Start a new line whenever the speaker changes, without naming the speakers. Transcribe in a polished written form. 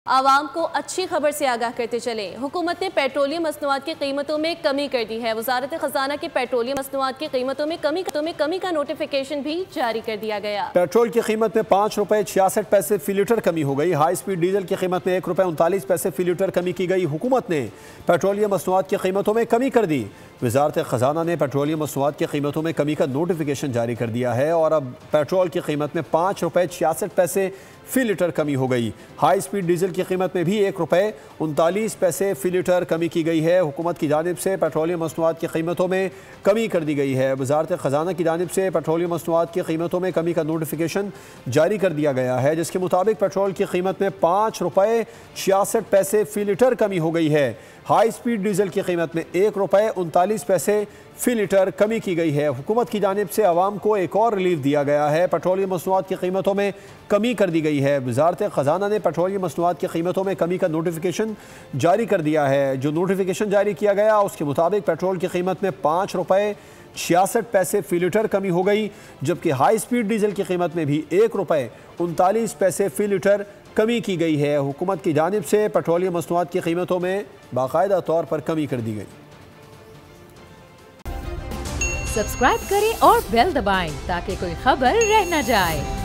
आवाम को अच्छी खबर से आगाह करते चले। हुकूमत ने पेट्रोलियम मसनूआत की कीमतों में कमी कर दी है। वजारत खजाना की पेट्रोलियम मसनूआत की कीमतों में कमी का नोटिफिकेशन भी जारी कर दिया गया।
पेट्रोल की कीमत में 5 रुपए 66 पैसे फी लीटर कमी हो गई। हाई स्पीड डीजल की कीमत में 1 रुपए 39 पैसे फी लीटर कमी की गई। हुकूमत ने पेट्रोलियम मसनूआत की कीमतों में कमी कर दी। वजारत खजाना ने पेट्रोलियम मसनूआत की कीमतों में कमी का नोटिफिकेशन जारी कर दिया है और अब पेट्रोल की कीमत में 5 रुपए 66 पैसे फी लीटर कमी हो गई। हाई स्पीड डीजल की कीमत में भी 1 रुपए 39 पैसे फी लीटर कमी की गई है। हुकूमत की जानिब से पेट्रोलियम मसनूआत की कीमतों में कमी कर दी गई है। वजारत खजाना की जानिब से पेट्रोलियम मसनूआत की कीमतों में कमी का नोटिफिकेशन जारी कर दिया गया है, जिसके मुताबिक पेट्रोल की कीमत में 5 रुपए 66 पैसे फी लीटर कमी हो गई है। हाई स्पीड डीजल की कीमत में 1 रुपए 39 पैसे फी लीटर कमी की गई है। हुकूमत की जानिब से आवाम को एक और रिलीफ दिया गया है। पेट्रोलियम मसनूआत की कीमतों में कमी कर दी गई है। वजारत खजाना ने पेट्रोलियम मसनूआत की कीमतों में कमी का नोटिफिकेशन जारी कर दिया है। जो नोटिफिकेशन जारी किया गया उसके मुताबिक पेट्रोल की कीमत में 5 रुपए 66 पैसे फी लीटर कमी हो गई, जबकि हाई स्पीड डीजल की कीमत में भी 1 रुपए 39 पैसे फी लीटर कमी की गई है। हुकूमत की जानिब से पेट्रोलियम मसनूआत की कीमतों में बाकायदा तौर पर कमी कर दी गई।
सब्सक्राइब करें और बेल दबाएं ताकि कोई खबर रह न जाए।